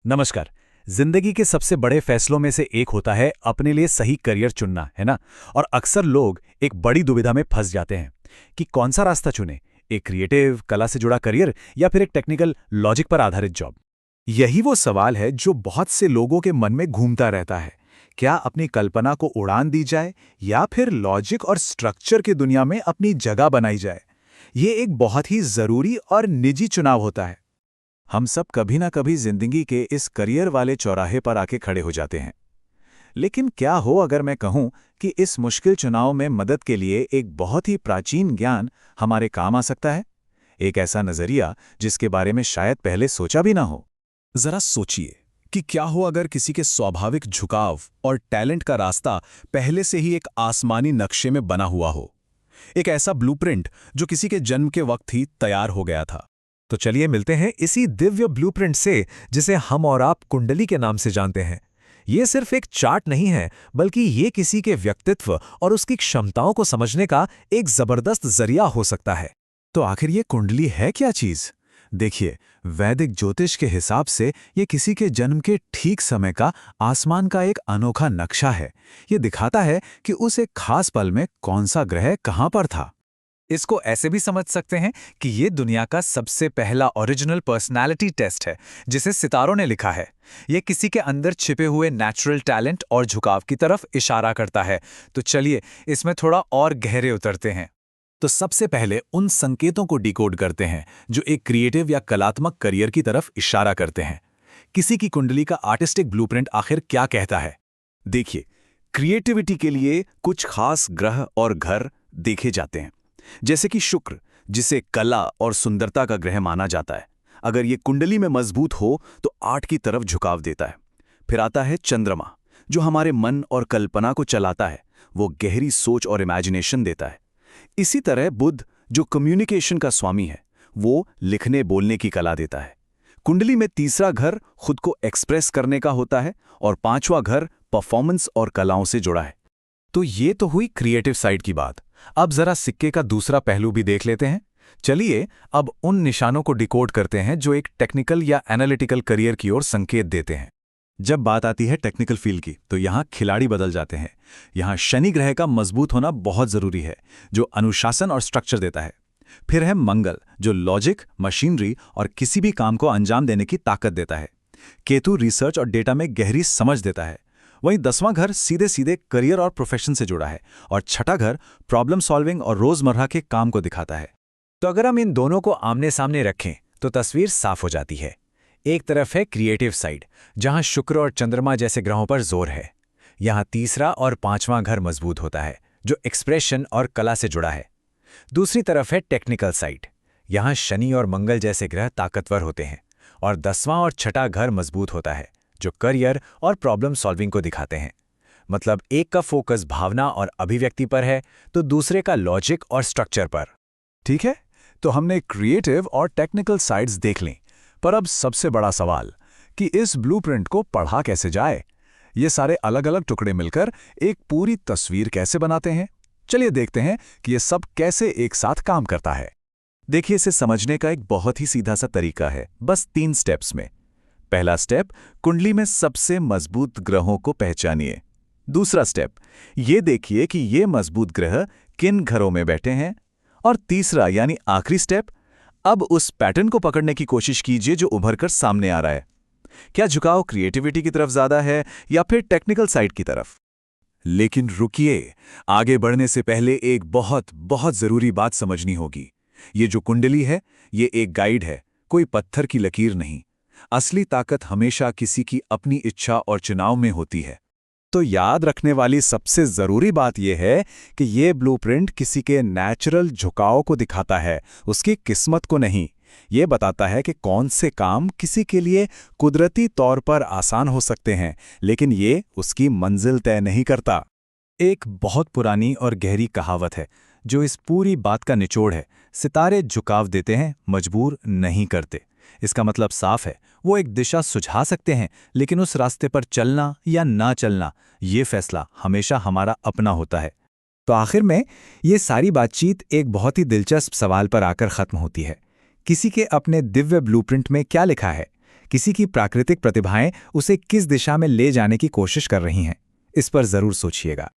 नमस्कार। जिंदगी के सबसे बड़े फैसलों में से एक होता है अपने लिए सही करियर चुनना, है ना? और अक्सर लोग एक बड़ी दुविधा में फंस जाते हैं कि कौन सा रास्ता चुने, एक क्रिएटिव, कला से जुड़ा करियर या फिर एक टेक्निकल, लॉजिक पर आधारित जॉब। यही वो सवाल है जो बहुत से लोगों के मन में घूमता रहता है। क्या अपनी कल्पना को उड़ान दी जाए या फिर लॉजिक और स्ट्रक्चर की दुनिया में अपनी जगह बनाई जाए? ये एक बहुत ही जरूरी और निजी चुनाव होता है। हम सब कभी ना कभी जिंदगी के इस करियर वाले चौराहे पर आके खड़े हो जाते हैं। लेकिन क्या हो अगर मैं कहूं कि इस मुश्किल चुनाव में मदद के लिए एक बहुत ही प्राचीन ज्ञान हमारे काम आ सकता है? एक ऐसा नजरिया जिसके बारे में शायद पहले सोचा भी ना हो। जरा सोचिए कि क्या हो अगर किसी के स्वाभाविक झुकाव और टैलेंट का रास्ता पहले से ही एक आसमानी नक्शे में बना हुआ हो। एक ऐसा ब्लूप्रिंट जो किसी के जन्म के वक्त ही तैयार हो गया था। तो चलिए मिलते हैं इसी दिव्य ब्लूप्रिंट से जिसे हम और आप कुंडली के नाम से जानते हैं। ये सिर्फ एक चार्ट नहीं है, बल्कि ये किसी के व्यक्तित्व और उसकी क्षमताओं को समझने का एक जबरदस्त जरिया हो सकता है। तो आखिर ये कुंडली है क्या चीज? देखिए, वैदिक ज्योतिष के हिसाब से ये किसी के जन्म के ठीक समय का आसमान का एक अनोखा नक्शा है। ये दिखाता है कि उस एक खास पल में कौन सा ग्रह कहां पर था। इसको ऐसे भी समझ सकते हैं कि ये दुनिया का सबसे पहला ओरिजिनल पर्सनालिटी टेस्ट है जिसे सितारों ने लिखा है। ये किसी के अंदर छिपे हुए नेचुरल टैलेंट और झुकाव की तरफ इशारा करता है। तो चलिए इसमें थोड़ा और गहरे उतरते हैं। तो सबसे पहले उन संकेतों को डिकोड करते हैं जो एक क्रिएटिव या कलात्मक करियर की तरफ इशारा करते हैं। किसी की कुंडली का आर्टिस्टिक ब्लूप्रिंट आखिर क्या कहता है? देखिए, क्रिएटिविटी के लिए कुछ खास ग्रह और घर देखे जाते हैं, जैसे कि शुक्र, जिसे कला और सुंदरता का ग्रह माना जाता है। अगर ये कुंडली में मजबूत हो तो आर्ट की तरफ झुकाव देता है। फिर आता है चंद्रमा, जो हमारे मन और कल्पना को चलाता है। वो गहरी सोच और इमेजिनेशन देता है। इसी तरह बुध, जो कम्युनिकेशन का स्वामी है, वो लिखने बोलने की कला देता है। कुंडली में तीसरा घर खुद को एक्सप्रेस करने का होता है और पांचवा घर परफॉर्मेंस और कलाओं से जुड़ा है। तो ये तो हुई क्रिएटिव साइड की बात। अब जरा सिक्के का दूसरा पहलू भी देख लेते हैं। चलिए अब उन निशानों को डिकोड करते हैं जो एक टेक्निकल या एनालिटिकल करियर की ओर संकेत देते हैं। जब बात आती है टेक्निकल फील्ड की, तो यहाँ खिलाड़ी बदल जाते हैं। यहाँ शनि ग्रह का मजबूत होना बहुत जरूरी है, जो अनुशासन और स्ट्रक्चर देता है। फिर है मंगल, जो लॉजिक, मशीनरी और किसी भी काम को अंजाम देने की ताकत देता है। केतु रिसर्च और डेटा में गहरी समझ देता है। वहीं 10वां घर सीधे सीधे करियर और प्रोफेशन से जुड़ा है और छठा घर प्रॉब्लम सॉल्विंग और रोजमर्रा के काम को दिखाता है। तो अगर हम इन दोनों को आमने सामने रखें तो तस्वीर साफ हो जाती है। एक तरफ है क्रिएटिव साइड, जहां शुक्र और चंद्रमा जैसे ग्रहों पर जोर है। यहां तीसरा और पांचवां घर मजबूत होता है, जो एक्सप्रेशन और कला से जुड़ा है। दूसरी तरफ है टेक्निकल साइड। यहां शनि और मंगल जैसे ग्रह ताकतवर होते हैं और 10वां और छठा घर मजबूत होता है, जो करियर और प्रॉब्लम सॉल्विंग को दिखाते हैं। मतलब एक का फोकस भावना और अभिव्यक्ति पर है, तो दूसरे का लॉजिक और स्ट्रक्चर पर। ठीक है, तो हमने क्रिएटिव और टेक्निकल साइड्स देख लीं। पर अब सबसे बड़ा सवाल कि इस ब्लूप्रिंट को पढ़ा कैसे जाए? ये सारे अलग अलग टुकड़े मिलकर एक पूरी तस्वीर कैसे बनाते हैं? चलिए देखते हैं कि ये सब कैसे एक साथ काम करता है। देखिए, इसे समझने का एक बहुत ही सीधा सा तरीका है, बस 3 स्टेप्स में। पहला स्टेप, कुंडली में सबसे मजबूत ग्रहों को पहचानिए। दूसरा स्टेप, ये देखिए कि ये मजबूत ग्रह किन घरों में बैठे हैं। और तीसरा यानी आखिरी स्टेप, अब उस पैटर्न को पकड़ने की कोशिश कीजिए जो उभर कर सामने आ रहा है। क्या झुकाव क्रिएटिविटी की तरफ ज्यादा है या फिर टेक्निकल साइड की तरफ? लेकिन रुकिए, आगे बढ़ने से पहले एक बहुत बहुत जरूरी बात समझनी होगी। ये जो कुंडली है, ये एक गाइड है, कोई पत्थर की लकीर नहीं। असली ताकत हमेशा किसी की अपनी इच्छा और चुनाव में होती है। तो याद रखने वाली सबसे जरूरी बात यह है कि ये ब्लूप्रिंट किसी के नेचुरल झुकाव को दिखाता है, उसकी किस्मत को नहीं। ये बताता है कि कौन से काम किसी के लिए कुदरती तौर पर आसान हो सकते हैं, लेकिन ये उसकी मंजिल तय नहीं करता। एक बहुत पुरानी और गहरी कहावत है जो इस पूरी बात का निचोड़ है। सितारे झुकाव देते हैं, मजबूर नहीं करते। इसका मतलब साफ है, वो एक दिशा सुझा सकते हैं, लेकिन उस रास्ते पर चलना या ना चलना, ये फैसला हमेशा हमारा अपना होता है। तो आखिर में ये सारी बातचीत एक बहुत ही दिलचस्प सवाल पर आकर खत्म होती है। किसी के अपने दिव्य ब्लूप्रिंट में क्या लिखा है? किसी की प्राकृतिक प्रतिभाएं उसे किस दिशा में ले जाने की कोशिश कर रही हैं। इस पर जरूर सोचिएगा।